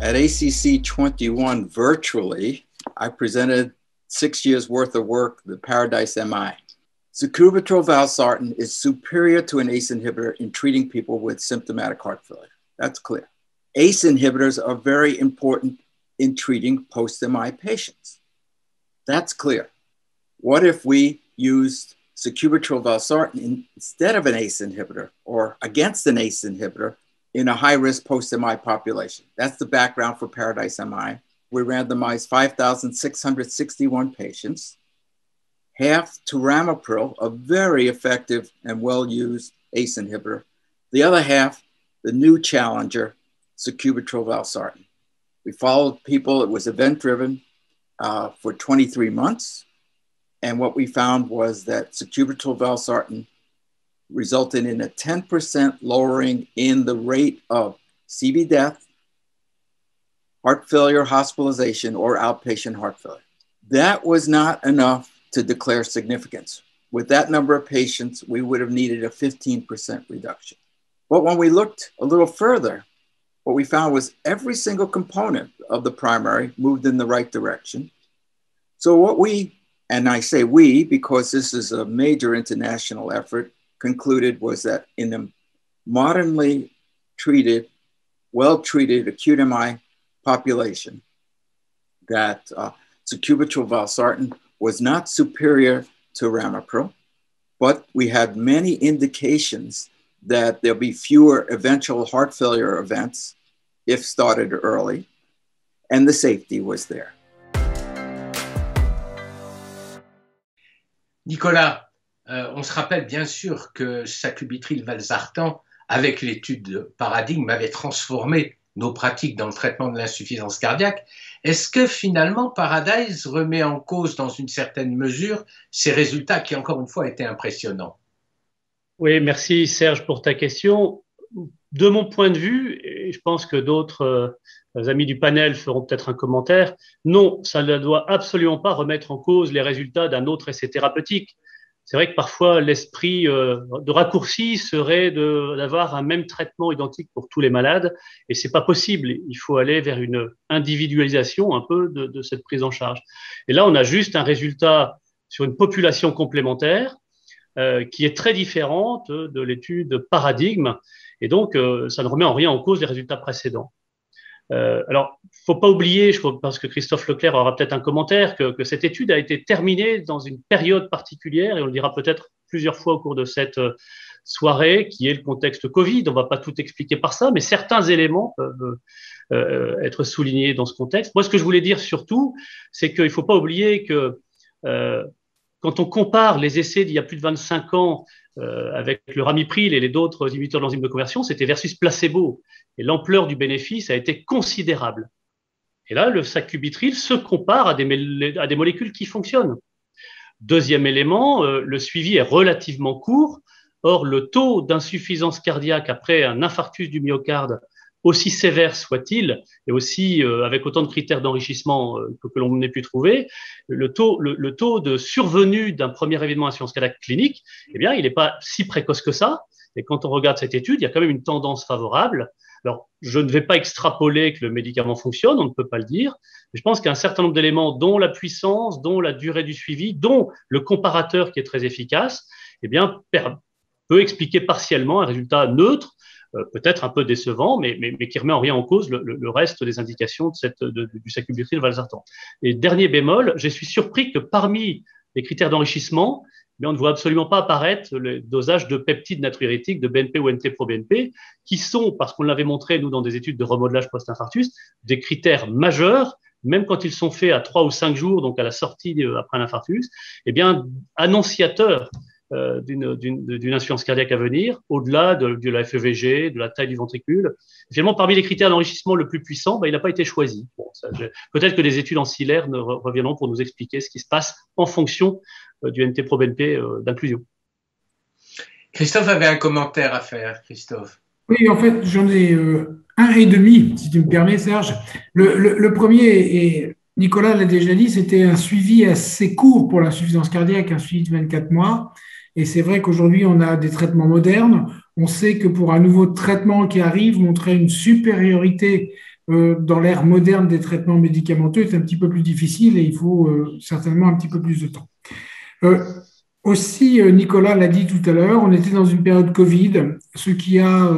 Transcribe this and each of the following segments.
At ACC 21 virtually, I presented 6 years worth of work, the Paradise MI. Sacubitril valsartan is superior to an ACE inhibitor in treating people with symptomatic heart failure. That's clear. ACE inhibitors are very important in treating post-MI patients. That's clear. What if we used sacubitril valsartan instead of an ACE inhibitor or against an ACE inhibitor in a high-risk post-MI population? That's the background for Paradise MI. We randomized 5,661 patients, half to ramipril, a very effective and well-used ACE inhibitor. The other half, the new challenger, sacubitril valsartan. We followed people, it was event-driven for 23 months. And what we found was that sacubitril valsartan resulted in a 10% lowering in the rate of CV death, heart failure hospitalization, or outpatient heart failure. That was not enough to declare significance. With that number of patients, we would have needed a 15% reduction. But when we looked a little further, what we found was every single component of the primary moved in the right direction. So what we, and I say we because this is a major international effort, concluded was that in the modernly treated, well-treated acute MI population, that sacubitril valsartan was not superior to ramipril, but we had many indications that there'll be fewer eventual heart failure events if started early, and the safety was there. Nicolas, on se rappelle bien sûr que sacubitril valsartan, avec l'étude Paradigme, avait transformé nos pratiques dans le traitement de l'insuffisance cardiaque. Est-ce que finalement Paradise remet en cause dans une certaine mesure ces résultats qui encore une fois étaient impressionnants? Oui, merci Serge pour ta question. De mon point de vue, et je pense que d'autres amis du panel feront peut-être un commentaire, non, ça ne doit absolument pas remettre en cause les résultats d'un autre essai thérapeutique. C'est vrai que parfois l'esprit de raccourci serait d'avoir un même traitement identique pour tous les malades, et c'est pas possible. Il faut aller vers une individualisation un peu de cette prise en charge. Et là, on a juste un résultat sur une population complémentaire qui est très différente de l'étude Paradigme, et donc ça ne remet en rien en cause les résultats précédents. Alors, faut pas oublier, je pense que Christophe Leclerc aura peut-être un commentaire, que cette étude a été terminée dans une période particulière, et on le dira peut-être plusieurs fois au cours de cette soirée, qui est le contexte Covid. On va pas tout expliquer par ça, mais certains éléments peuvent être soulignés dans ce contexte. Moi, ce que je voulais dire surtout, c'est qu'il faut pas oublier que quand on compare les essais d'il y a plus de 25 ans avec le ramipril et les d'autres inhibiteurs de l'enzyme de conversion, c'était versus placebo. Et l'ampleur du bénéfice a été considérable. Et là, le sacubitril se compare à des molécules qui fonctionnent. Deuxième élément, le suivi est relativement court. Or, le taux d'insuffisance cardiaque après un infarctus du myocarde, aussi sévère soit-il, et aussi avec autant de critères d'enrichissement que l'on n'ait pu trouver, le taux de survenue d'un premier événement insuffisance cardiaque clinique, eh bien, il n'est pas si précoce que ça. Et quand on regarde cette étude, il y a quand même une tendance favorable. Alors, je ne vais pas extrapoler que le médicament fonctionne, on ne peut pas le dire, mais je pense qu'un certain nombre d'éléments, dont la puissance, dont la durée du suivi, dont le comparateur qui est très efficace, eh bien, peut expliquer partiellement un résultat neutre, peut-être un peu décevant, mais qui remet en rien en cause le reste des indications du sacubitril valsartan. Et dernier bémol, je suis surpris que parmi les critères d'enrichissement, on ne voit absolument pas apparaître le dosage de peptides natriurétiques, de BNP ou NT-proBNP, qui sont, parce qu'on l'avait montré, nous, dans des études de remodelage post-infarctus, des critères majeurs, même quand ils sont faits à 3 ou 5 jours, donc à la sortie après l'infarctus, eh bien, annonciateurs d'une insuffisance cardiaque à venir, au-delà de la FEVG, de la taille du ventricule. Finalement, parmi les critères d'enrichissement le plus puissant, il n'a pas été choisi. Bon, peut-être que des études ancillaires reviendront pour nous expliquer ce qui se passe en fonction du NT-proBNP d'inclusion. Christophe avait un commentaire à faire, Christophe. Oui, en fait, j'en ai un et demi, si tu me permets, Serge. Le premier, et Nicolas l'a déjà dit, c'était un suivi assez court pour l'insuffisance cardiaque, un suivi de 24 mois. Et c'est vrai qu'aujourd'hui, on a des traitements modernes. On sait que pour un nouveau traitement qui arrive, montrer une supériorité dans l'ère moderne des traitements médicamenteux est un petit peu plus difficile et il faut certainement un petit peu plus de temps. Aussi, Nicolas l'a dit tout à l'heure, on était dans une période Covid, ce qui a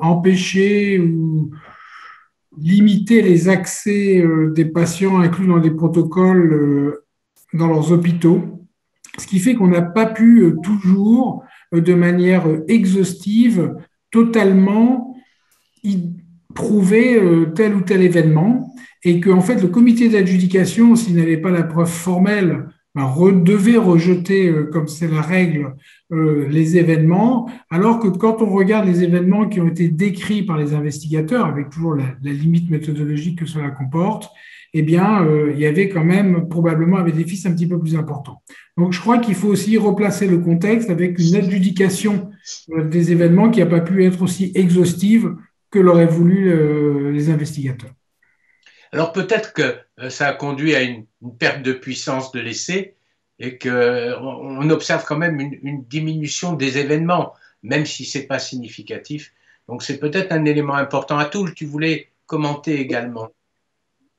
empêché ou limité les accès des patients inclus dans les protocoles dans leurs hôpitaux, ce qui fait qu'on n'a pas pu toujours, de manière exhaustive, totalement prouver tel ou tel événement, et que en fait, le comité d'adjudication, s'il n'avait pas la preuve formelle, devait rejeter, comme c'est la règle, les événements, alors que quand on regarde les événements qui ont été décrits par les investigateurs, avec toujours la limite méthodologique que cela comporte, eh bien, il y avait quand même probablement un bénéfice un petit peu plus important. Donc, je crois qu'il faut aussi replacer le contexte avec une adjudication des événements qui n'a pas pu être aussi exhaustive que l'auraient voulu les investigateurs. Alors peut-être que ça a conduit à une perte de puissance de l'essai et qu'on observe quand même une diminution des événements, même si ce n'est pas significatif. Donc c'est peut-être un élément important. Atul, tu voulais commenter également.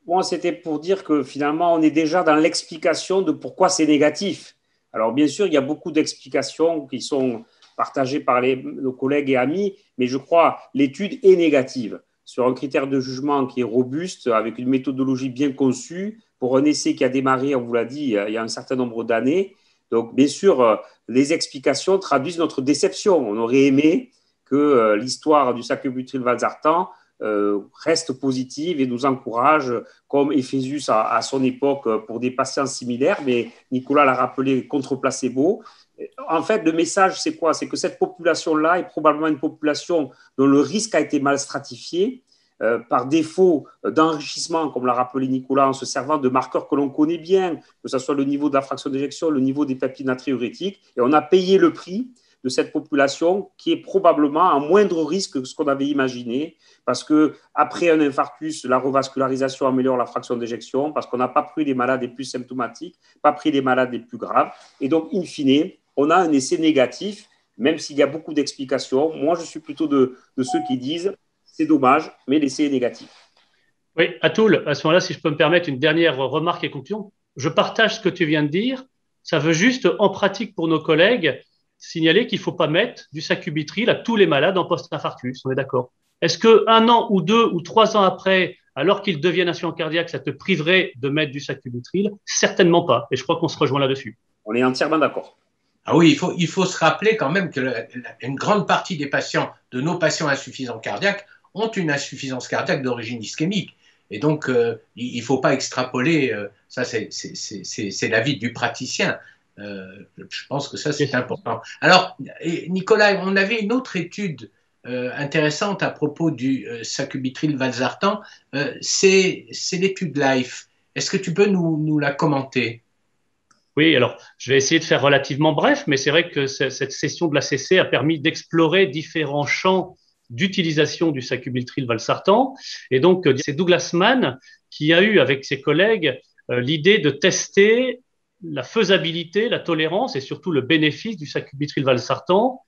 Moi, c'était pour dire que finalement, on est déjà dans l'explication de pourquoi c'est négatif. Alors bien sûr, il y a beaucoup d'explications qui sont partagées par nos collègues et amis, mais je crois l'étude est négative sur un critère de jugement qui est robuste, avec une méthodologie bien conçue, pour un essai qui a démarré, on vous l'a dit, il y a un certain nombre d'années. Donc, bien sûr, les explications traduisent notre déception. On aurait aimé que l'histoire du sacubitril/valsartan reste positive et nous encourage, comme Ephésus à son époque pour des patients similaires, mais Nicolas l'a rappelé, contre placebo. En fait, le message, c'est quoi? C'est que cette population-là est probablement une population dont le risque a été mal stratifié par défaut d'enrichissement, comme l'a rappelé Nicolas, en se servant de marqueurs que l'on connaît bien, que ce soit le niveau de la fraction d'éjection, le niveau des peptides natriurétiques, et on a payé le prix de cette population qui est probablement à moindre risque que ce qu'on avait imaginé, parce qu'après un infarctus, la revascularisation améliore la fraction d'éjection, parce qu'on n'a pas pris les malades les plus symptomatiques, pas pris les malades les plus graves, et donc, in fine, on a un essai négatif, même s'il y a beaucoup d'explications. Moi, je suis plutôt de ceux qui disent c'est dommage, mais l'essai est négatif. Oui, Atul, à ce moment-là, si je peux me permettre une dernière remarque et conclusion, je partage ce que tu viens de dire. Ça veut juste, en pratique pour nos collègues, signaler qu'il ne faut pas mettre du sacubitril à tous les malades en post-infarctus. On est d'accord? Est-ce qu'un an ou 2 ou 3 ans après, alors qu'ils deviennent insuffisants cardiaques, ça te priverait de mettre du sacubitril? Certainement pas. Et je crois qu'on se rejoint là-dessus. On est entièrement d'accord. Ah oui, il faut se rappeler quand même qu'une grande partie des patients, de nos patients insuffisants cardiaques, ont une insuffisance cardiaque d'origine ischémique. Et donc, il ne faut pas extrapoler, ça c'est l'avis du praticien. Je pense que ça c'est important. Alors, Nicolas, on avait une autre étude intéressante à propos du sacubitril/valsartan, c'est l'étude LIFE. Est-ce que tu peux nous la commenter? Oui, alors je vais essayer de faire relativement bref, mais c'est vrai que cette session de l'ACC a permis d'explorer différents champs d'utilisation du sacubitril/valsartan. Et donc, c'est Douglas Mann qui a eu avec ses collègues l'idée de tester la faisabilité, la tolérance et surtout le bénéfice du sacubitril/valsartan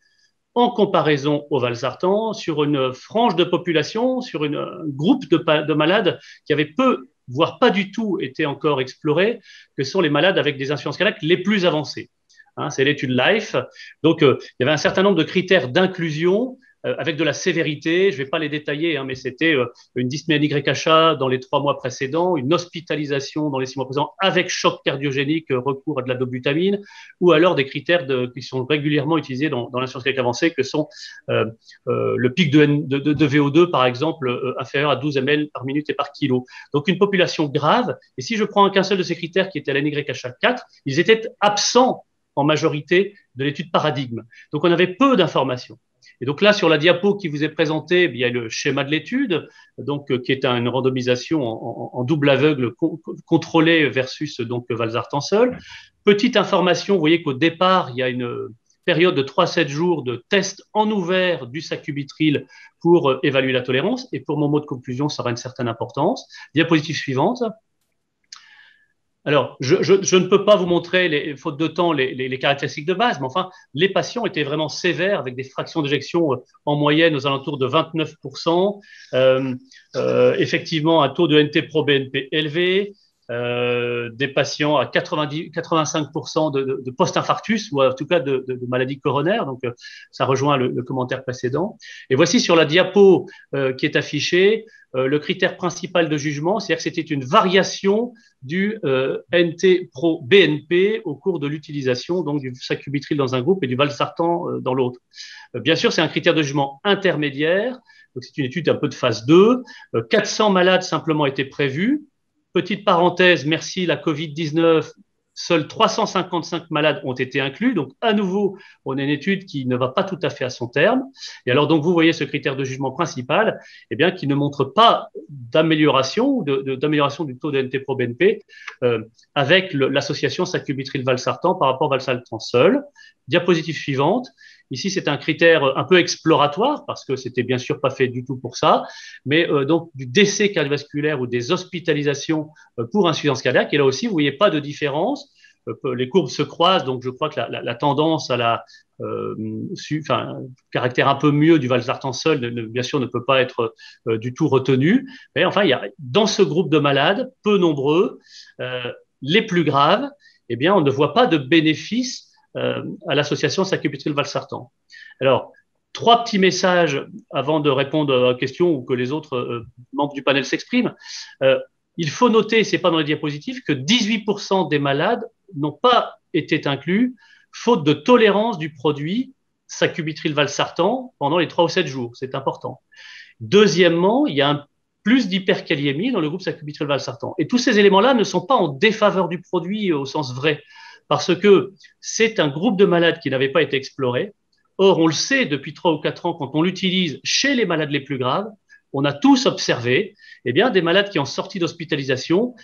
en comparaison au valsartan sur une frange de population, sur un groupe de malades qui avaient peu, voire pas du tout, été encore explorés, que sont les malades avec des insuffisances cardiaques les plus avancées. Hein, c'est l'étude LIFE. Donc, il y avait un certain nombre de critères d'inclusion avec de la sévérité. Je ne vais pas les détailler, hein, mais c'était une dyspnée NYHA dans les 3 mois précédents, une hospitalisation dans les 6 mois précédents avec choc cardiogénique, recours à de la dobutamine, ou alors des critères qui sont régulièrement utilisés dans l'insuffisance cardiaque avancée, que sont le pic de VO2, par exemple, inférieur à 12 ml par minute et par kilo. Donc, une population grave. Et si je prends qu'un seul de ces critères qui était la NYHA 4, ils étaient absents en majorité de l'étude paradigme. Donc, on avait peu d'informations. Et donc là, sur la diapo qui vous est présentée, il y a le schéma de l'étude, donc qui est une randomisation en double aveugle contrôlée versus donc valsartan seul. Petite information, vous voyez qu'au départ, il y a une période de 3-7 jours de test en ouvert du sacubitril pour évaluer la tolérance. Et pour mon mot de conclusion, ça aura une certaine importance. Diapositive suivante. Alors, je ne peux pas vous montrer, faute de temps, les caractéristiques de base, mais enfin, les patients étaient vraiment sévères avec des fractions d'éjection en moyenne aux alentours de 29%, effectivement un taux de NT-proBNP élevé, des patients à 85% de post-infarctus ou en tout cas de maladie coronaire, donc ça rejoint le commentaire précédent. Et voici sur la diapo qui est affichée le critère principal de jugement, c'est-à-dire que c'était une variation du NT-proBNP au cours de l'utilisation donc du sacubitril dans un groupe et du valsartan dans l'autre. Bien sûr, c'est un critère de jugement intermédiaire, donc c'est une étude un peu de phase 2. 400 malades simplement étaient prévus. Petite parenthèse, merci la Covid-19, seuls 355 malades ont été inclus. Donc, à nouveau, on a une étude qui ne va pas tout à fait à son terme. Et alors, donc, vous voyez ce critère de jugement principal, eh bien, qui ne montre pas d'amélioration d'amélioration du taux de NT-proBNP avec l'association sacubitril-valsartan par rapport à valsartan seul. Diapositive suivante. Ici, c'est un critère un peu exploratoire parce que c'était bien sûr pas fait du tout pour ça, mais donc du décès cardiovasculaire ou des hospitalisations pour insuffisance cardiaque. Et là aussi, vous voyez pas de différence. Les courbes se croisent, donc je crois que la tendance à caractère un peu mieux du valsartan seul, bien sûr, ne peut pas être du tout retenu. Mais enfin, il y a dans ce groupe de malades, peu nombreux, les plus graves, eh bien, on ne voit pas de bénéfice à l'association sacubitril-valsartan. Alors, 3 petits messages avant de répondre à la question ou que les autres membres du panel s'expriment. Il faut noter, ce n'est pas dans les diapositives, que 18% des malades n'ont pas été inclus faute de tolérance du produit sacubitril-valsartan pendant les 3 ou 7 jours. C'est important. Deuxièmement, il y a un plus d'hyperkaliémie dans le groupe sacubitril-valsartan. Et tous ces éléments-là ne sont pas en défaveur du produit au sens vrai, parce que c'est un groupe de malades qui n'avait pas été exploré. Or, on le sait depuis 3 ou 4 ans, quand on l'utilise chez les malades les plus graves, on a tous observé eh bien, des malades qui en sortie d'hospitalisation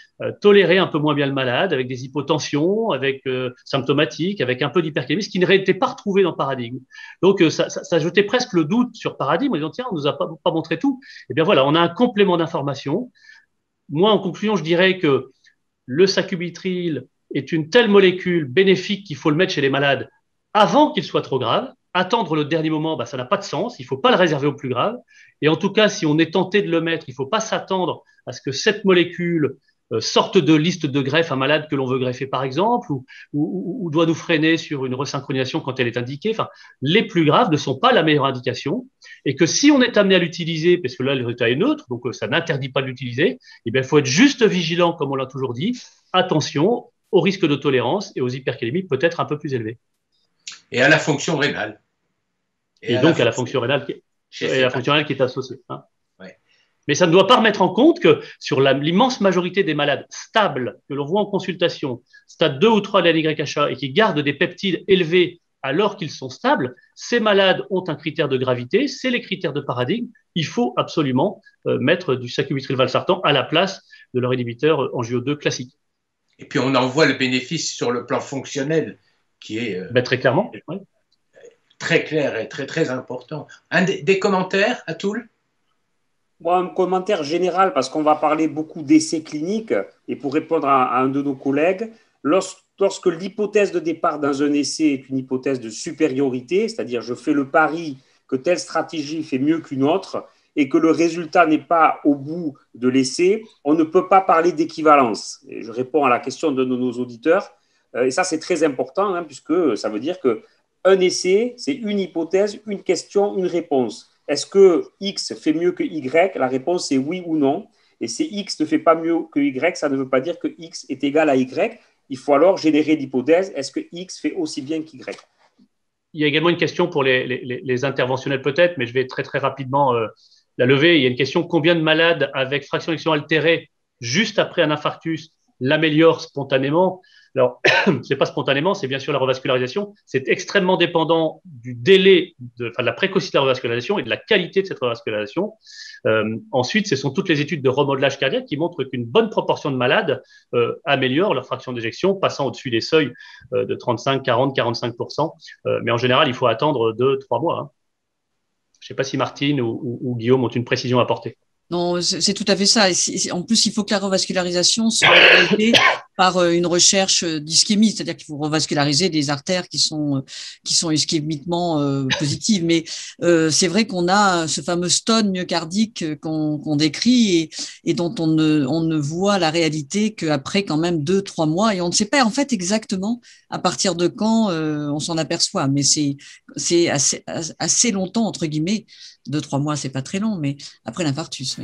toléraient un peu moins bien le malade, avec des hypotensions, avec symptomatiques, avec un peu d'hypercalémie, ce qui n'était pas retrouvé dans Paradigme. Donc, ça jetait presque le doute sur Paradigme en disant, tiens, on ne nous a pas montré tout. Eh bien voilà, on a un complément d'information. Moi, en conclusion, je dirais que le sacubitril est une telle molécule bénéfique qu'il faut le mettre chez les malades avant qu'il soit trop grave. Attendre le dernier moment, ça n'a pas de sens. Il ne faut pas le réserver aux plus graves. Et en tout cas, si on est tenté de le mettre, il ne faut pas s'attendre à ce que cette molécule sorte de liste de greffe un malade que l'on veut greffer, par exemple, ou doit nous freiner sur une resynchronisation quand elle est indiquée. Enfin, les plus graves ne sont pas la meilleure indication. Et que si on est amené à l'utiliser, parce que là, le résultat est neutre, donc ça n'interdit pas de l'utiliser, eh bien, il faut être juste vigilant, comme on l'a toujours dit. Attention aux risques de tolérance et aux hypercalémies peut-être un peu plus élevés. Et à la fonction rénale. Et donc à la fonction rénale qui est associée. Hein. Ouais. Mais ça ne doit pas remettre en compte que sur l'immense majorité des malades stables que l'on voit en consultation, stade 2 ou 3 de la NYHA, et qui gardent des peptides élevés alors qu'ils sont stables, ces malades ont un critère de gravité, c'est les critères de Paradigme. Il faut absolument mettre du sacubitril-valsartan à la place de leur inhibiteur angio2 classique. Et puis on en voit le bénéfice sur le plan fonctionnel qui est très clairement, ouais. Très clair et très, très important. Des commentaires, Atul? Moi, un commentaire général, parce qu'on va parler beaucoup d'essais cliniques, et pour répondre à un de nos collègues, lorsque l'hypothèse de départ dans un essai est une hypothèse de supériorité, c'est-à-dire je fais le pari que telle stratégie fait mieux qu'une autre, et que le résultat n'est pas au bout de l'essai, on ne peut pas parler d'équivalence. Et je réponds à la question de nos auditeurs, et ça c'est très important, puisque ça veut dire qu'un essai, c'est une hypothèse, une question, une réponse. Est-ce que X fait mieux que Y? La réponse est oui ou non. Et si X ne fait pas mieux que Y, ça ne veut pas dire que X est égal à Y. Il faut alors générer l'hypothèse, est-ce que X fait aussi bien qu'Y? Il y a également une question pour les interventionnels peut-être, mais je vais très très rapidement la lever. Il y a une question, combien de malades avec fraction d'éjection altérée juste après un infarctus l'améliorent spontanément? Alors, ce n'est pas spontanément, c'est bien sûr la revascularisation. C'est extrêmement dépendant du délai, de la précocité de la revascularisation et de la qualité de cette revascularisation. Ensuite, ce sont toutes les études de remodelage cardiaque qui montrent qu'une bonne proportion de malades améliorent leur fraction d'éjection, passant au-dessus des seuils de 35, 40, 45%. Mais en général, il faut attendre 2-3 mois. Hein. Je ne sais pas si Martine ou Guillaume ont une précision à apporter. Non, c'est tout à fait ça. En plus, il faut que la revascularisation soit aidée par une recherche d'ischémie, c'est-à-dire qu'il faut revasculariser des artères qui sont ischémiquement positives. Mais c'est vrai qu'on a ce fameux stone myocardique qu'on décrit et dont on ne voit la réalité qu'après quand même 2-3 mois. Et on ne sait pas en fait exactement à partir de quand on s'en aperçoit. Mais c'est assez longtemps, entre guillemets. 2-3 mois, c'est pas très long, mais après l'infarctus.